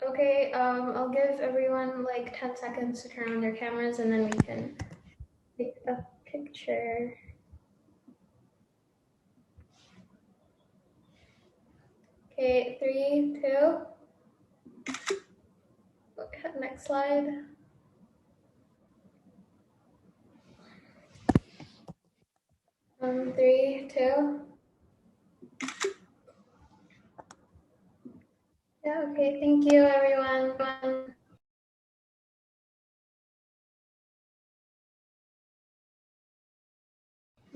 Okay, I'll give everyone like 10 seconds to turn on their cameras and then we can take a picture. Okay, 3, 2. Okay, next slide. 3, 2. Yeah, okay, thank you everyone.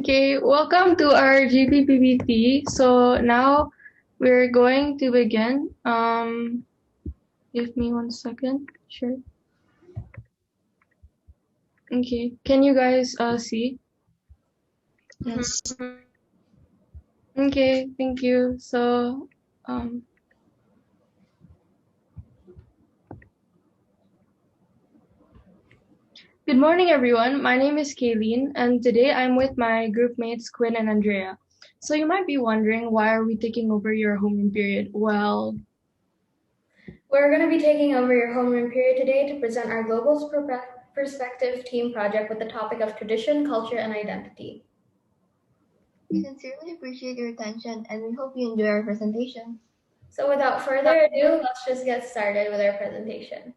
Okay, welcome to our GPPBT. So now we're going to begin. Give me 1 second. Sure. Okay, can you guys see? Yes. Okay, thank you. So, um, good morning, everyone. My name is Kayleen, and today I'm with my group mates Quinn and Andrea. So you might be wondering, why are we taking over your homeroom period? Well, We're going to be taking over your homeroom period today to present our Global Perspective Team project with the topic of tradition, culture, and identity. We sincerely appreciate your attention and we hope you enjoy our presentation. So without further ado, let's just get started with our presentation.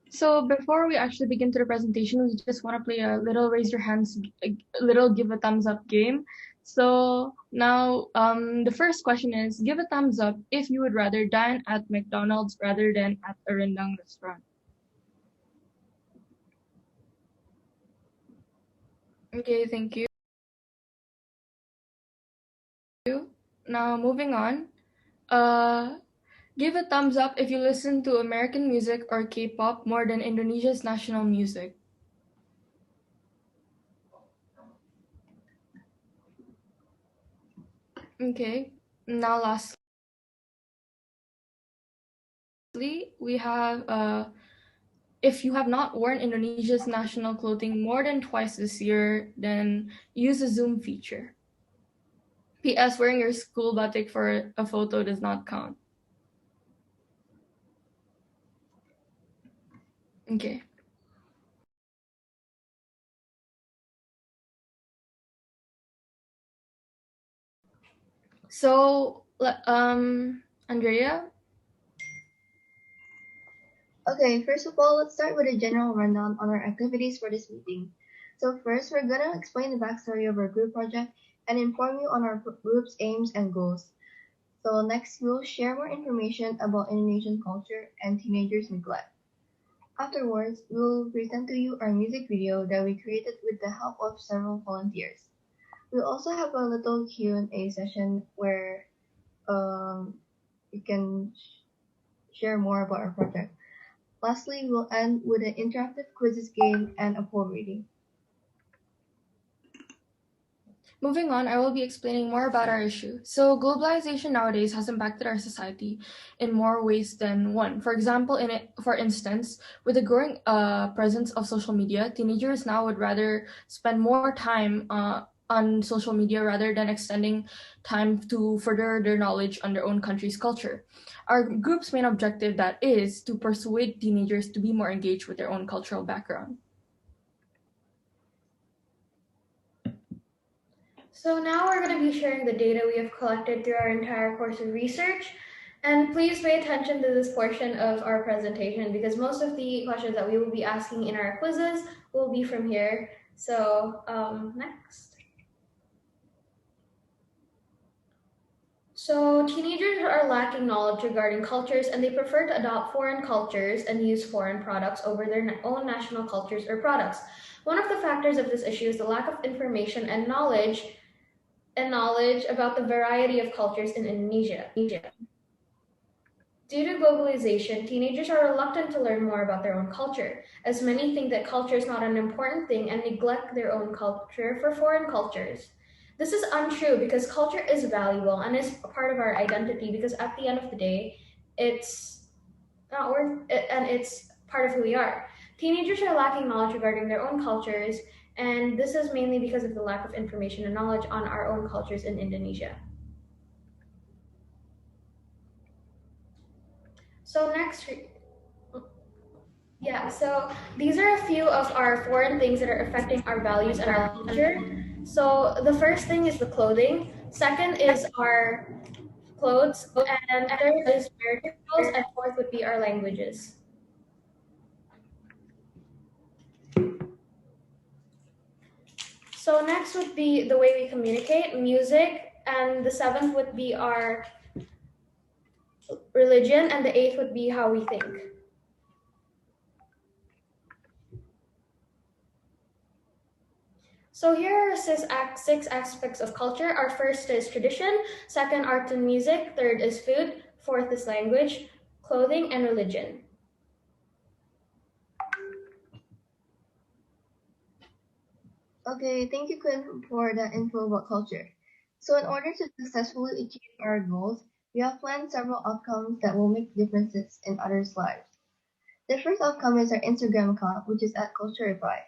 So before we actually begin to the presentation, we just want to play a little raise your hands, a little give a thumbs up game. So now the first question is, give a thumbs up if you would rather dine at McDonald's rather than at a rendang restaurant. Okay, thank you. Now moving on. Give a thumbs up if you listen to American music or K-pop more than Indonesia's national music. Okay, now lastly, we have if you have not worn Indonesia's national clothing more than twice this year, then use the Zoom feature. PS, wearing your school batik for a photo does not count. Okay. So, Andrea? Okay, first of all, let's start with a general rundown on our activities for this meeting. So first, we're gonna explain the backstory of our group project and inform you on our group's aims and goals. So next, we'll share more information about Indonesian culture and teenagers neglect. Afterwards, we'll present to you our music video that we created with the help of several volunteers. We'll also have a little Q&A session where you can share more about our project. Lastly, we'll end with an interactive quizzes game and a poem reading. Moving on, I will be explaining more about our issue. So, globalization nowadays has impacted our society in more ways than one. For example, for instance, with the growing presence of social media, teenagers now would rather spend more time on social media rather than extending time to further their knowledge on their own country's culture. Our group's main objective that is to persuade teenagers to be more engaged with their own cultural background. So now we're going to be sharing the data we have collected through our entire course of research. And please pay attention to this portion of our presentation because most of the questions that we will be asking in our quizzes will be from here. So next. So teenagers are lacking knowledge regarding cultures and they prefer to adopt foreign cultures and use foreign products over their own national cultures or products. One of the factors of this issue is the lack of information and knowledge about the variety of cultures in Indonesia. Due to globalization, teenagers are reluctant to learn more about their own culture, as many think that culture is not an important thing and neglect their own culture for foreign cultures. This is untrue because culture is valuable and is a part of our identity because at the end of the day, it's not worth it and it's part of who we are. Teenagers are lacking knowledge regarding their own cultures, and this is mainly because of the lack of information and knowledge on our own cultures in Indonesia. So next, yeah, so these are a few of our foreign things that are affecting our values and our culture. So the first thing is the clothing. Second is our clothes, and third is marriage rituals, and fourth would be our languages. So next would be the way we communicate, music, and the seventh would be our religion, and the eighth would be how we think. So here are six aspects of culture. Our first is tradition, second, art and music, third is food, fourth is language, clothing, and religion. Okay, thank you, Quinn, for the info about culture. So, in order to successfully achieve our goals, we have planned several outcomes that will make differences in others' lives. The first outcome is our Instagram account, which is at Culturify.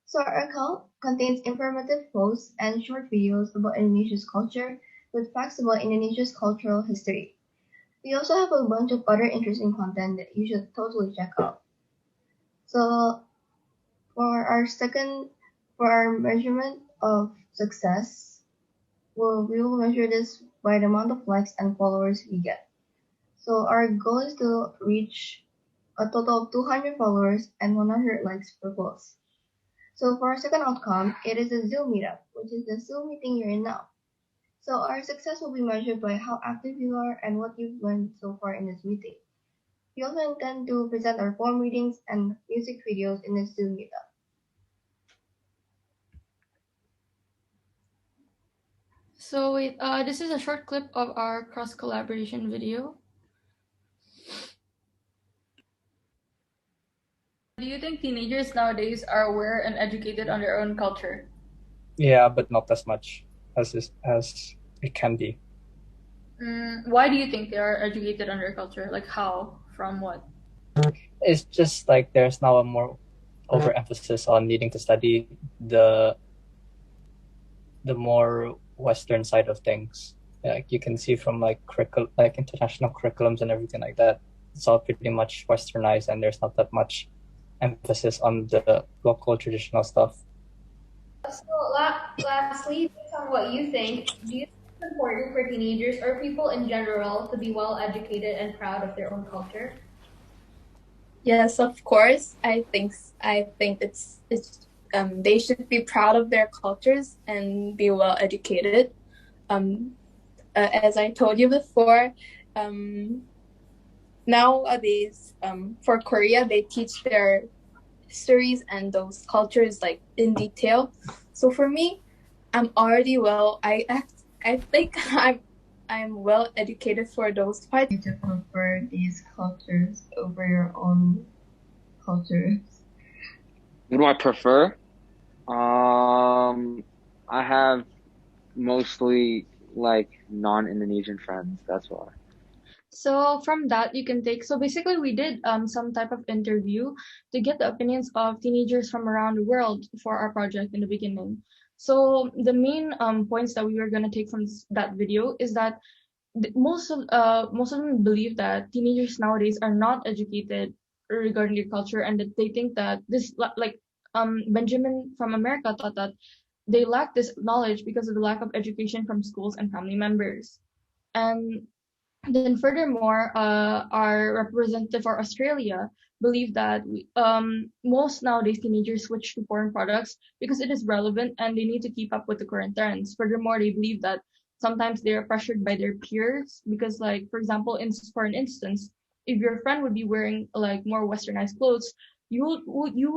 So, our account contains informative posts and short videos about Indonesia's culture with facts about Indonesia's cultural history. We also have a bunch of other interesting content that you should totally check out. So, for our second, for our measurement of success, we will measure this by the amount of likes and followers we get. So our goal is to reach a total of 200 followers and 100 likes per post. So for our second outcome, it is a Zoom meetup, which is the Zoom meeting you're in now. So our success will be measured by how active you are and what you've learned so far in this meeting. We also intend to present our form readings and music videos in this Zoom meetup. So wait, this is a short clip of our cross collaboration video. Do you think teenagers nowadays are aware and educated on their own culture? Yeah, but not as much as it can be. Why do you think they are educated on their culture? Like how? From what? It's just like there's now a more overemphasis on needing to study the more Western side of things. Like you can see from like international curriculums and everything like that. It's all pretty much Westernized, and there's not that much emphasis on the local traditional stuff. So lastly, based on what you think, do you think it's important for teenagers or people in general to be well educated and proud of their own culture? Yes, of course. I think they should be proud of their cultures and be well educated. As I told you before, nowadays for Korea they teach their histories and those cultures like in detail. So for me, I'm already I think I'm well educated for those parts. You to prefer these cultures over your own cultures? What do I prefer? I have mostly like non-Indonesian friends. That's why. So from that you can take, so basically we did some type of interview to get the opinions of teenagers from around the world for our project in the beginning. So the main points that we were going to take from that video is that most of them believe that teenagers nowadays are not educated regarding their culture, and that they think that Benjamin from America thought that they lack this knowledge because of the lack of education from schools and family members. And then furthermore, our representative for Australia believe that most nowadays teenagers switch to foreign products because it is relevant and they need to keep up with the current trends. Furthermore, they believe that sometimes they are pressured by their peers because, like, for example, for an instance, if your friend would be wearing like more westernized clothes, you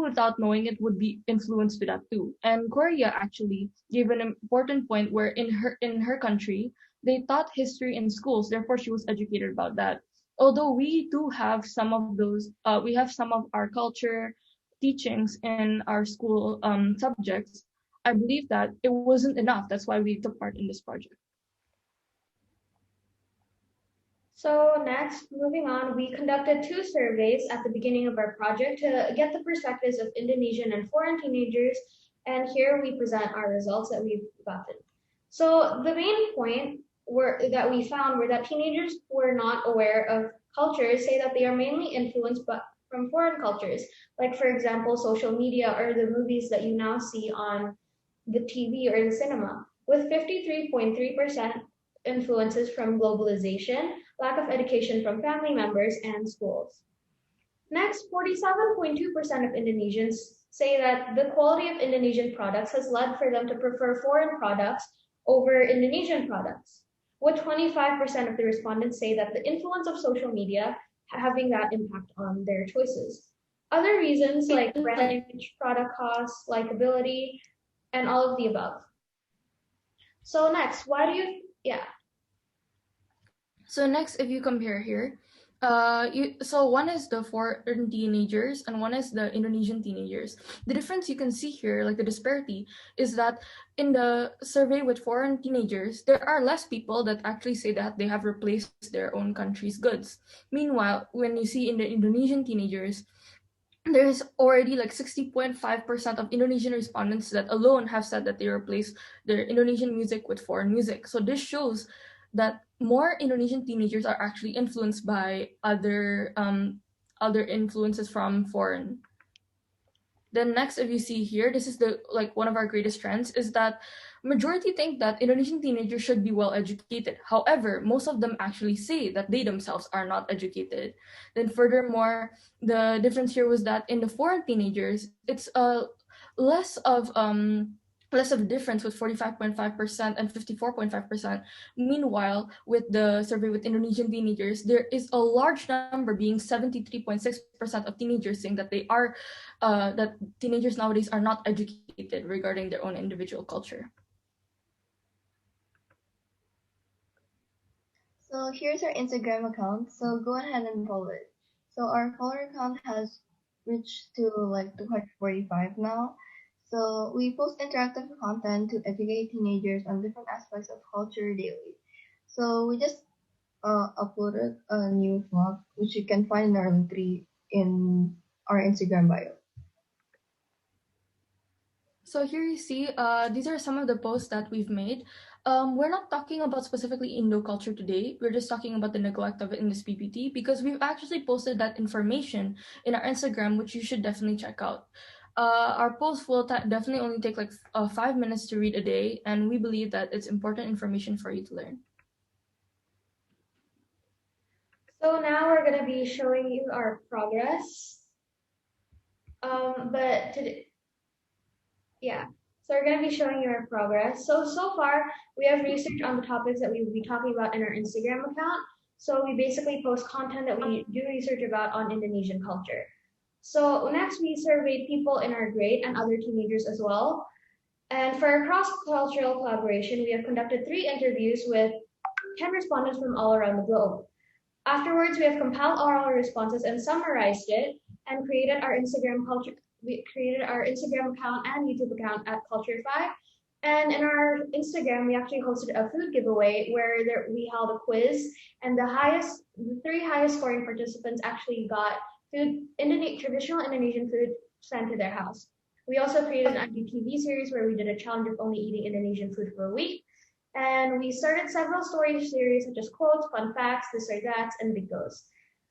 without knowing it would be influenced to that too. And Korea actually gave an important point where in her country they taught history in schools, therefore she was educated about that. Although we do have some of those, we have some of our culture teachings in our school subjects. I believe that it wasn't enough. That's why we took part in this project. So next, moving on, we conducted two surveys at the beginning of our project to get the perspectives of Indonesian and foreign teenagers, and here we present our results that we've gotten. So the main point that we found were that teenagers were not aware of cultures say that they are mainly influenced from foreign cultures, like, for example, social media or the movies that you now see on the TV or the cinema, with 53.3% influences from globalization, lack of education from family members, and schools. Next, 47.2% of Indonesians say that the quality of Indonesian products has led for them to prefer foreign products over Indonesian products, with 25% of the respondents say that the influence of social media having that impact on their choices. Other reasons like brand image, product costs, likability, and all of the above. So next, why do you, yeah. So next, if you compare here, so one is the foreign teenagers and one is the Indonesian teenagers. The difference you can see here, like the disparity, is that in the survey with foreign teenagers, there are less people that actually say that they have replaced their own country's goods. Meanwhile, when you see in the Indonesian teenagers, there's already like 60.5% of Indonesian respondents that alone have said that they replace their Indonesian music with foreign music. So this shows that more Indonesian teenagers are actually influenced by other influences from foreign. Then next, if you see here, this is the like one of our greatest trends is that majority think that Indonesian teenagers should be well educated. However, most of them actually say that they themselves are not educated. Then furthermore, the difference here was that in the foreign teenagers, it's less of less of a difference with 45.5% and 54.5%. Meanwhile, with the survey with Indonesian teenagers, there is a large number being 73.6% of teenagers saying that they are that teenagers nowadays are not educated regarding their own individual culture. So here's our Instagram account. So go ahead and follow it. So our follower count has reached to like 245 now. So we post interactive content to educate teenagers on different aspects of culture daily. So we just uploaded a new vlog, which you can find in our link tree in our Instagram bio. So here you see, these are some of the posts that we've made. We're not talking about specifically Indo culture today. We're just talking about the neglect of it in this PPT because we've actually posted that information in our Instagram, which you should definitely check out. Our post will definitely only take like 5 minutes to read a day, and we believe that it's important information for you to learn. So now we're going to be showing you our progress. But today, yeah, so we're going to be showing you our progress. So far, we have research on the topics that we will be talking about in our Instagram account. So we basically post content that we do research about on Indonesian culture. So next, we surveyed people in our grade and other teenagers as well. And for our cross-cultural collaboration, we have conducted 3 interviews with 10 respondents from all around the globe. Afterwards, we have compiled all our responses and summarized it and created our Instagram culture. We created our Instagram account and YouTube account at Culture5. And in our Instagram, we actually hosted a food giveaway where we held a quiz, and the 3 highest scoring participants actually got traditional Indonesian food sent to their house. We also created an IGTV series where we did a challenge of only eating Indonesian food for a week. And we started several story series such as quotes, fun facts, this or that, and bingos.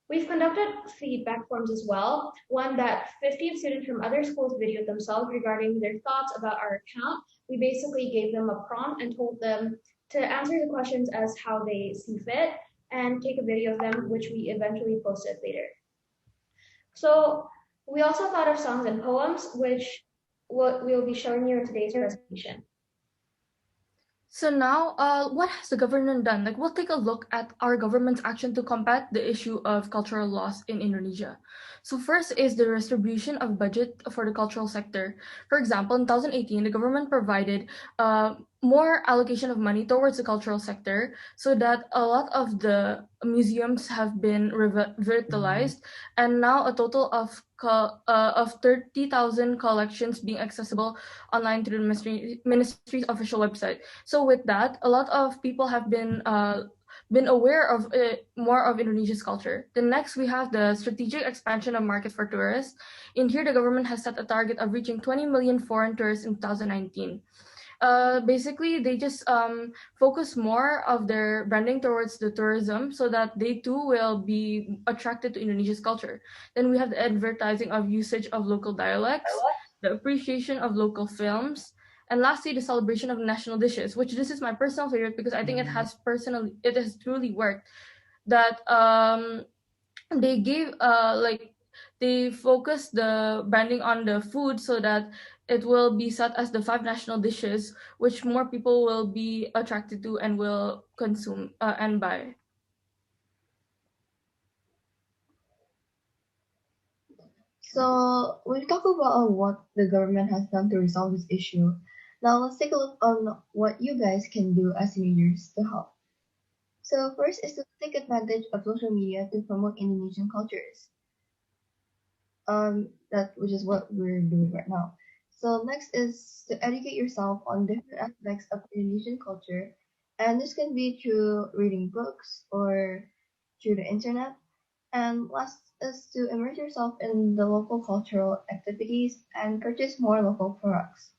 We've conducted feedback forms as well, one that 15 students from other schools videoed themselves regarding their thoughts about our account. We basically gave them a prompt and told them to answer the questions as how they see fit and take a video of them, which we eventually posted later. So we also thought of songs and poems, which we'll be showing you in today's presentation. So now, what has the government done? Like, we'll take a look at our government's action to combat the issue of cultural loss in Indonesia. So first is the distribution of budget for the cultural sector. For example, in 2018, the government provided more allocation of money towards the cultural sector so that a lot of the museums have been revitalized, and now a total of 30,000 collections being accessible online through the ministry's official website. So with that, a lot of people have been aware of more of Indonesia's culture. Then next, we have the strategic expansion of market for tourists. In here, the government has set a target of reaching 20 million foreign tourists in 2019. basically they just focus more of their branding towards the tourism so that they too will be attracted to Indonesia's culture. Then we have the advertising of usage of local dialects, the appreciation of local films, and lastly the celebration of national dishes, which this is my personal favorite because I think it has truly worked. That they gave they focus the branding on the food so that it will be set as the 5 national dishes, which more people will be attracted to and will consume and buy. So we've talked about what the government has done to resolve this issue. Now let's take a look on what you guys can do as teenagers to help. So first is to take advantage of social media to promote Indonesian cultures. That which is what we're doing right now. So next is to educate yourself on different aspects of Indonesian culture, and this can be through reading books or through the internet. And last is to immerse yourself in the local cultural activities and purchase more local products,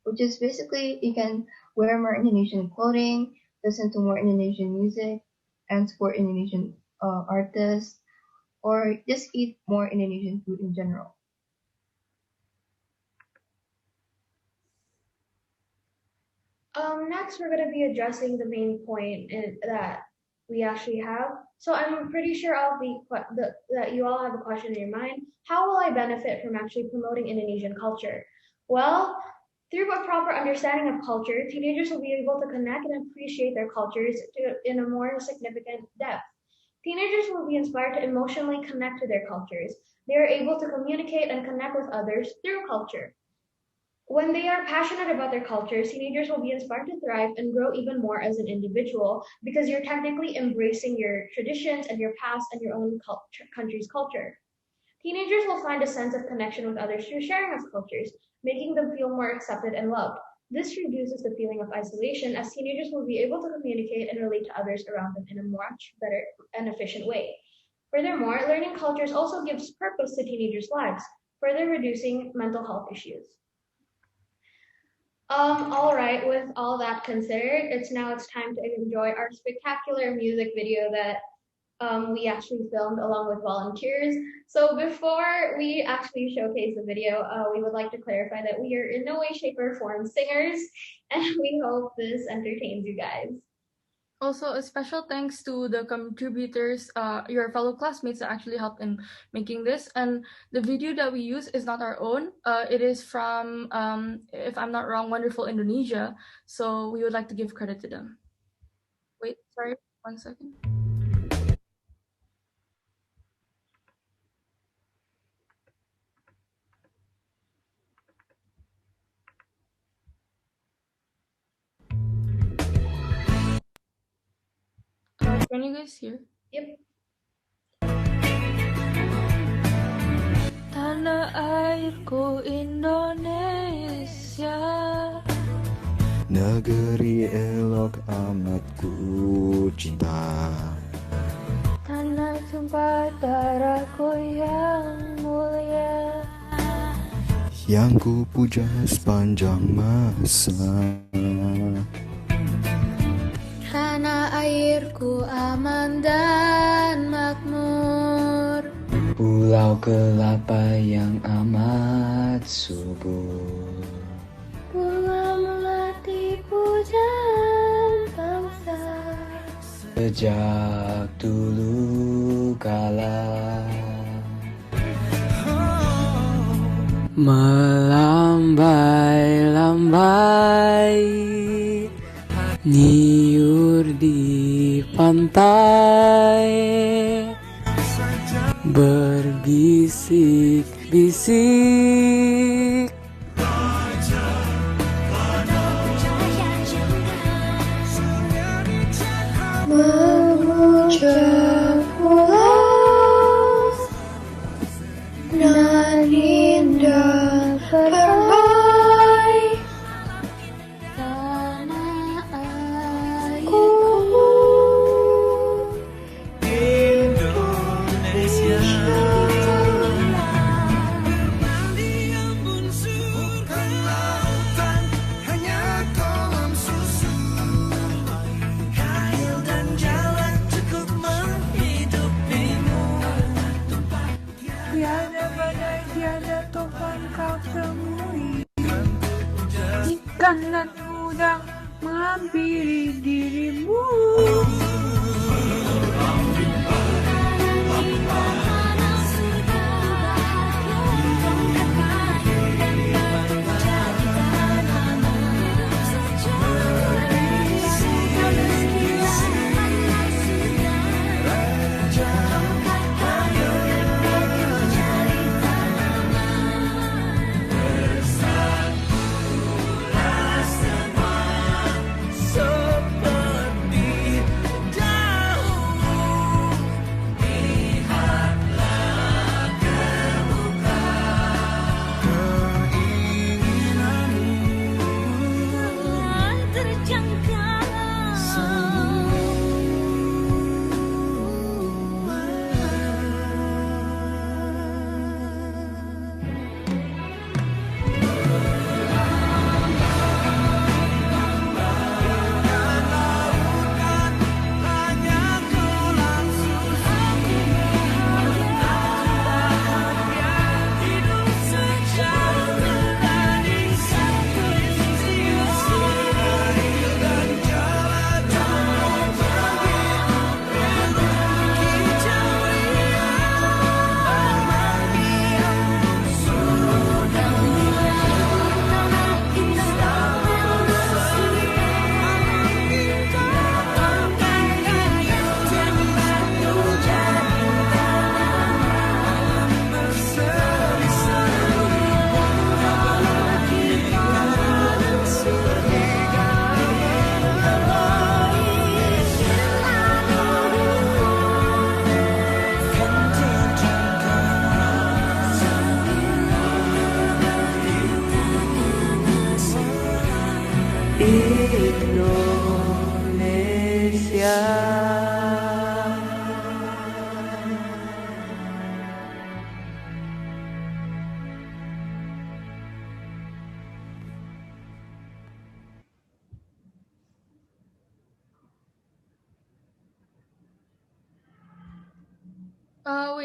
which is basically you can wear more Indonesian clothing, listen to more Indonesian music, and support Indonesian artists, or just eat more Indonesian food in general. Next, we're going to be addressing the main point that we actually have. So I'm pretty sure that you all have a question in your mind. How will I benefit from actually promoting Indonesian culture? Well, through a proper understanding of culture, teenagers will be able to connect and appreciate their cultures in a more significant depth. Teenagers will be inspired to emotionally connect to their cultures. They are able to communicate and connect with others through culture. When they are passionate about their cultures, teenagers will be inspired to thrive and grow even more as an individual because you're technically embracing your traditions and your past and your own country's culture. Teenagers will find a sense of connection with others through sharing of cultures, making them feel more accepted and loved. This reduces the feeling of isolation as teenagers will be able to communicate and relate to others around them in a much better and efficient way. Furthermore, learning cultures also gives purpose to teenagers' lives, further reducing mental health issues. All right, with all that considered, it's time to enjoy our spectacular music video that we actually filmed along with volunteers. So before we actually showcase the video, we would like to clarify that we are in no way, shape, or form singers, and we hope this entertains you guys. Also, a special thanks to the contributors, your fellow classmates that actually helped in making this. And the video that we use is not our own. It is from, if I'm not wrong, Wonderful Indonesia. So we would like to give credit to them. Wait, sorry, 1 second. Can you guys hear? Yep. Tanah airku Indonesia, negeri elok amat ku cinta. tanah tumpah darahku yang mulia, yang ku puja sepanjang masa. tanah airku aman dan makmur, pulau kelapa yang amat subur, pulau melati pujaan bangsa, sejak dulu kala melambai-lambai niur di pantai, berbisik-bisik memuja pulau nan indah permai, tanah airku Indonesia. Biarkanlah udang menghampiri dirimu.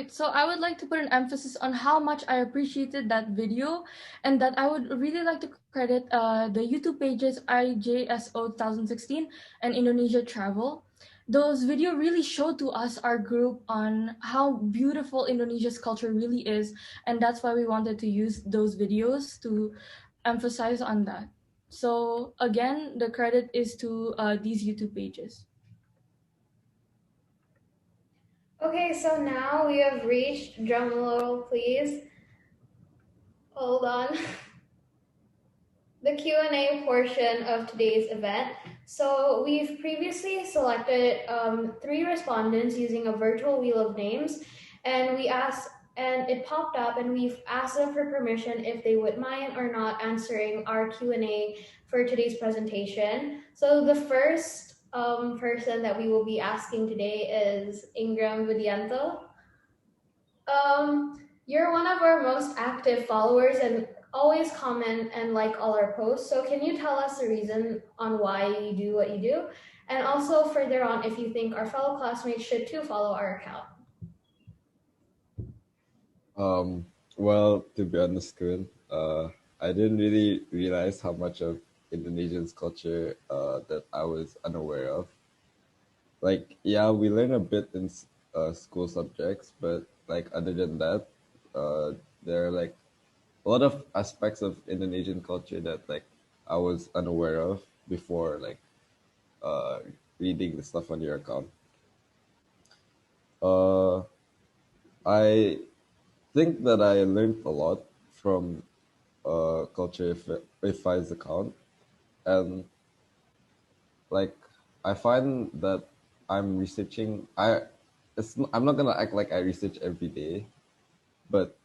So I would like to put an emphasis on how much I appreciated that video, and that I would really like to credit the YouTube pages IJSO 2016 and Indonesia Travel. Those video really showed to us, our group, on how beautiful Indonesia's culture really is, and that's why we wanted to use those videos to emphasize on that. So again, the credit is to these YouTube pages. Okay, so now we have reached, drum roll please. Hold on. The Q&A portion of today's event. So we've previously selected 3 respondents using a virtual wheel of names, and it popped up, and we've asked them for permission if they would mind or not answering our Q&A for today's presentation. So the first person that we will be asking today is Ingram Vidianto. You're one of our most active followers and always comment and like all our posts. So can you tell us the reason on why you do what you do? And also further on, if you think our fellow classmates should too follow our account. Well, to be honest, Kun, I didn't really realize how much of Indonesian's culture that I was unaware of. Like, yeah, we learn a bit in school subjects, but like other than that, there are like a lot of aspects of Indonesian culture that like I was unaware of before like uh, reading the stuff on your account. Uh, I think that I learned a lot from culture if I's account, and like I find that I'm researching. I'm not gonna act like I research every day, but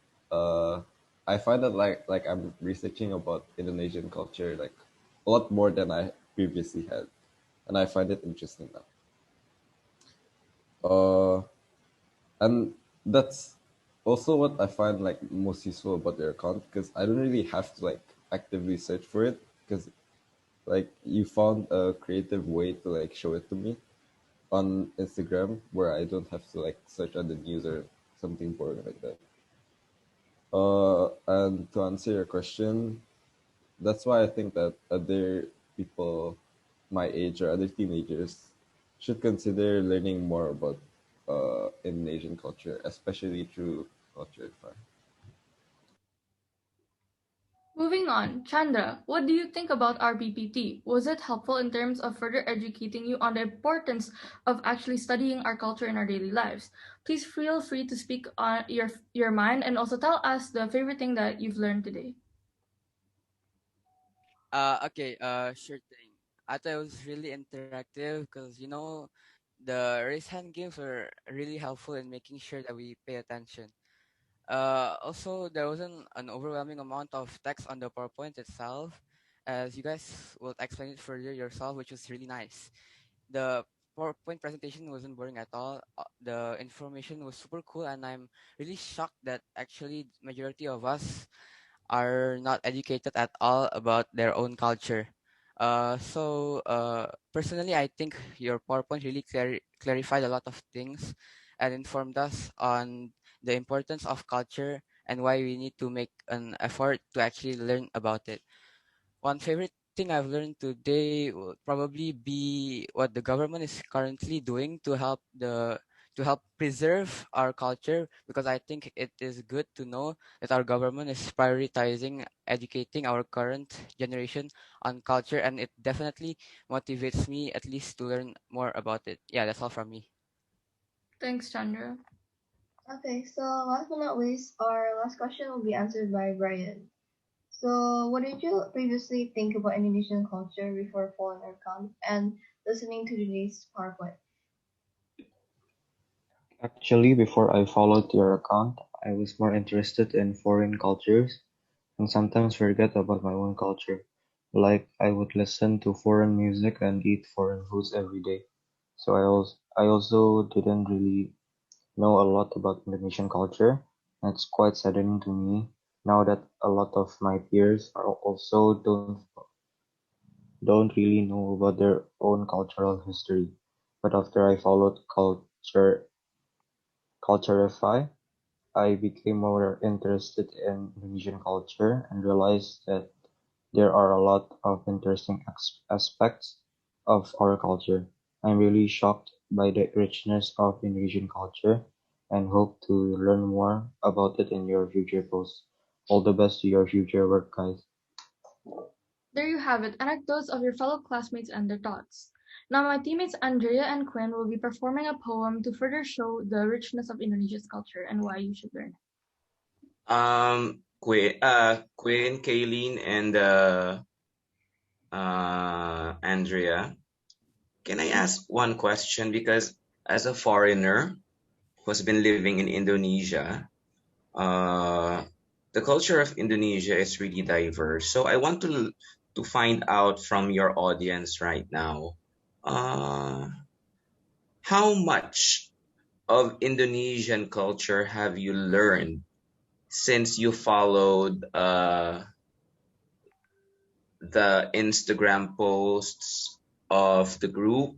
I find that like I'm researching about Indonesian culture like a lot more than I previously had, and I find it interesting now. And that's also what I find like most useful about their account, because I don't really have to like actively search for it, because like you found a creative way to like show it to me on Instagram where I don't have to like search on the news or something boring like that. And to answer your question, that's why I think that other people my age or other teenagers should consider learning more about Indonesian culture, especially through culture fun. Moving on, Chandra, what do you think about our PPT? Was it helpful in terms of further educating you on the importance of actually studying our culture in our daily lives? Please feel free to speak on your mind and also tell us the favorite thing that you've learned today. Okay, sure thing. I thought it was really interactive because, the raise hand games were really helpful in making sure that we pay attention. Also, there wasn't an overwhelming amount of text on the PowerPoint itself, as you guys will explain it further yourself, which was really nice. The PowerPoint presentation wasn't boring at all. The information was super cool, and I'm really shocked that actually majority of us are not educated at all about their own culture. Personally, I think your PowerPoint really clarified a lot of things and informed us on the importance of culture and why we need to make an effort to actually learn about it. One favorite thing I've learned today would probably be what the government is currently doing to help preserve our culture, because I think it is good to know that our government is prioritizing educating our current generation on culture, and it definitely motivates me at least to learn more about it. Yeah, that's all from me. Thanks, Chandra. Okay, so last but not least, our last question will be answered by Brian. So, what did you previously think about Indonesian culture before following our account and listening to today's PowerPoint? Actually, before I followed your account, I was more interested in foreign cultures and sometimes forget about my own culture. Like I would listen to foreign music and eat foreign foods every day. So I also didn't really know a lot about Indonesian culture. And it's quite saddening to me now that a lot of my peers are also don't really know about their own cultural history. But after I followed Culturify, I became more interested in Indonesian culture and realized that there are a lot of interesting aspects of our culture. I'm really shocked by the richness of Indonesian culture and hope to learn more about it in your future posts. All the best to your future work, guys. There you have it, anecdotes of your fellow classmates and their thoughts. Now my teammates Andrea and Quinn will be performing a poem to further show the richness of Indonesia's culture and why you should learn. Quinn, Kayleen, and Andrea, can I ask one question? Because as a foreigner who's been living in Indonesia, uh, the culture of Indonesia is really diverse. So I want to find out from your audience right now, uh, how much of Indonesian culture have you learned since you followed the Instagram posts of the group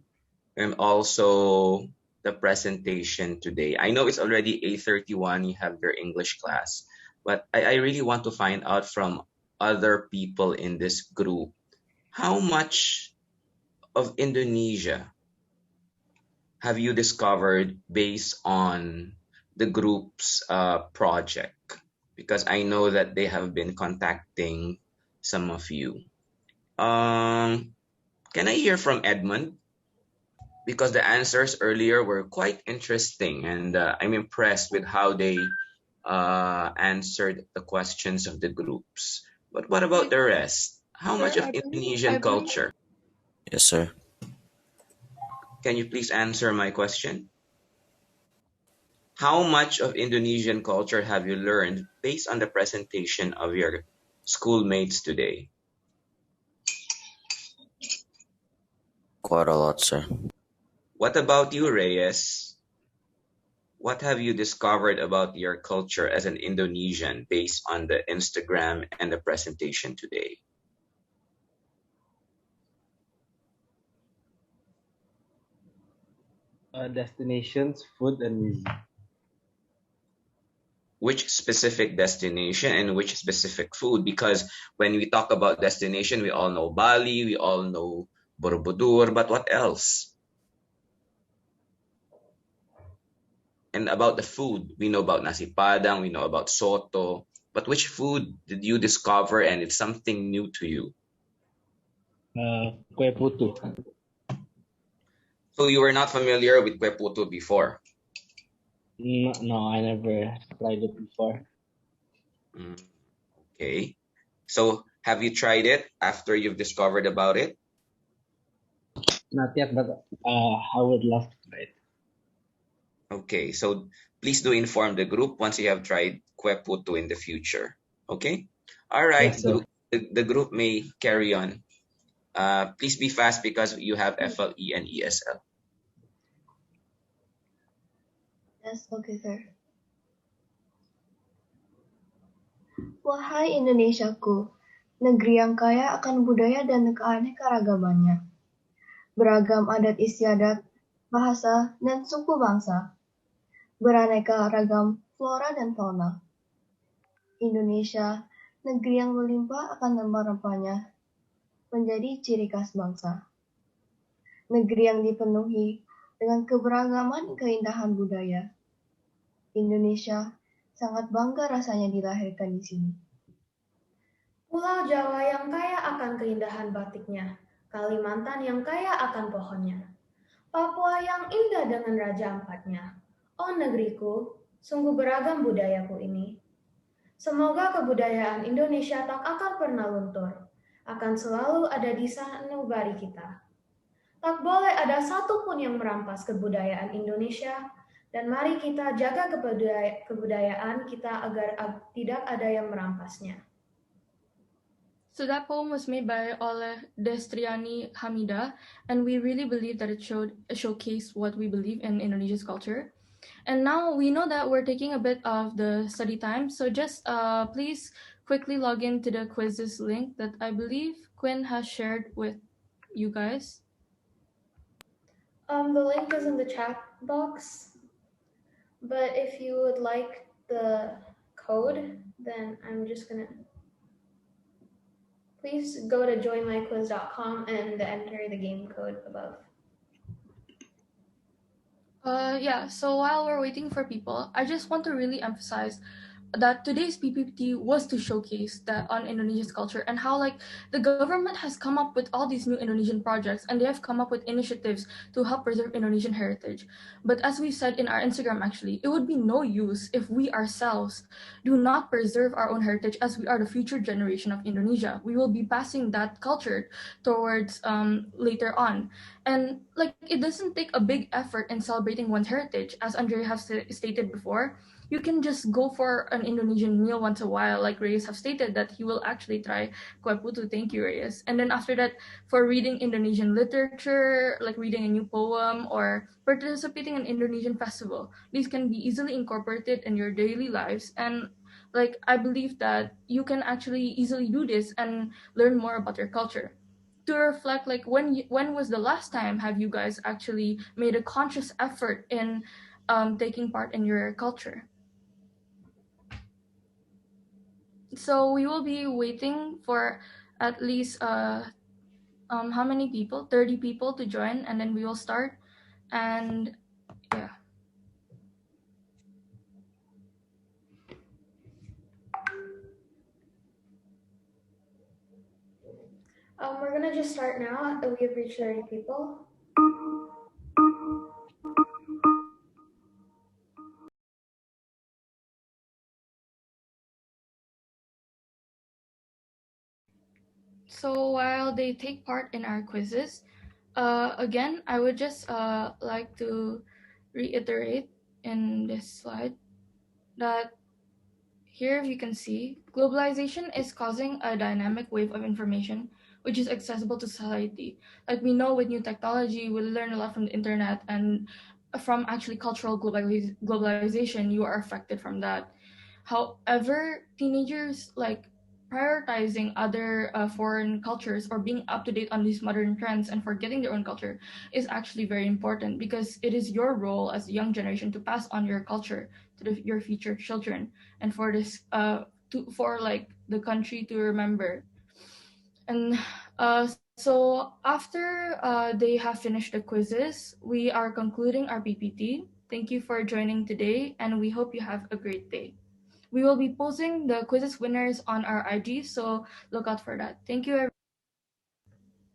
and also the presentation today? I know it's already 8:31, you have your English class, but I really want to find out from other people in this group how much of Indonesia have you discovered based on the group's project? Because I know that they have been contacting some of you. Um, can I hear from Edmund? Because the answers earlier were quite interesting, and I'm impressed with how they answered the questions of the groups. But what about the rest? How much Sir, of I Indonesian believe culture? Yes, sir. Can you please answer my question? How much of Indonesian culture have you learned based on the presentation of your schoolmates today? Quite a lot, sir. What about you, Reyes? What have you discovered about your culture as an Indonesian based on the Instagram and the presentation today? Destinations, food, and music. which specific destination and which specific food, because when we talk about destination, we all know Bali, we all know Borobudur, but what else? And about the food, we know about nasi padang, we know about soto, but which food did you discover and it's something new to you? Kue putu. So you were not familiar with kue putu before? No, I never tried it before. Okay. So have you tried it after you've discovered about it? Not yet, but I would love to try it. Okay, so please do inform the group once you have tried kue putu in the future. Okay? All right, Yes, sir. the group may carry on. Please be fast because you have FLE and ESL. Yes, okay, sir. Wahai Indonesiaku, negeri yang kaya akan budaya dan keanekaragamannya. Beragam adat istiadat, bahasa, dan suku bangsa. Beraneka ragam flora dan fauna. Indonesia, negeri yang melimpah akan rempah-rempahnya, menjadi ciri khas bangsa. Negeri yang dipenuhi dengan keberagaman keindahan budaya. Indonesia sangat bangga rasanya dilahirkan di sini. Pulau Jawa yang kaya akan keindahan batiknya, Kalimantan yang kaya akan pohonnya, Papua yang indah dengan Raja Ampatnya. Oh negeriku, sungguh beragam budayaku ini. Semoga kebudayaan Indonesia tak akan pernah luntur, akan selalu ada di sanubari kita. Tak boleh ada satupun yang merampas kebudayaan Indonesia, dan mari kita jaga kebudayaan kita agar tidak ada yang merampasnya. So that poem was made by Oleh Destriani Hamida, and we really believe that it showcased what we believe in Indonesia's culture. And now we know that we're taking a bit of the study time, so just please quickly log into the quizzes link that I believe Quinn has shared with you guys. The link is in the chat box, but if you would like the code, then I'm just gonna... Please go to joinmyquiz.com and enter the game code above. Yeah, so while we're waiting for people, I just want to really emphasize that today's PPT was to showcase that on Indonesia's culture and how like the government has come up with all these new Indonesian projects and they have come up with initiatives to help preserve Indonesian heritage. But as we said in our Instagram, actually, it would be no use if we ourselves do not preserve our own heritage, as we are the future generation of Indonesia. We will be passing that culture towards later on. And like it doesn't take a big effort in celebrating one's heritage, as Andre has stated before. You can just go for an Indonesian meal once a while, like Reyes have stated that he will actually try kue putu. Thank you, Reyes. And then after that, for reading Indonesian literature, like reading a new poem or participating in Indonesian festival, these can be easily incorporated in your daily lives. And like I believe that you can actually easily do this and learn more about your culture. To reflect, like when was the last time have you guys actually made a conscious effort in taking part in your culture? So we will be waiting for at least how many people? 30 people to join, and then we will start. And yeah. We're gonna just start now. We have reached 30 people. So while they take part in our quizzes, again, I would just like to reiterate in this slide that here you can see globalization is causing a dynamic wave of information which is accessible to society. Like we know with new technology, we learn a lot from the internet, and from actually cultural globalization, you are affected from that. However, teenagers like prioritizing other foreign cultures or being up to date on these modern trends and forgetting their own culture is actually very important, because it is your role as a young generation to pass on your culture to your future children, and for this for like the country to remember. And so after they have finished the quizzes, we are concluding our PPT. Thank you for joining today, and we hope you have a great day. We will be posting the quizzes winners on our IG, so look out for that. Thank you.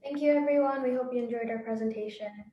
Thank you, everyone. We hope you enjoyed our presentation.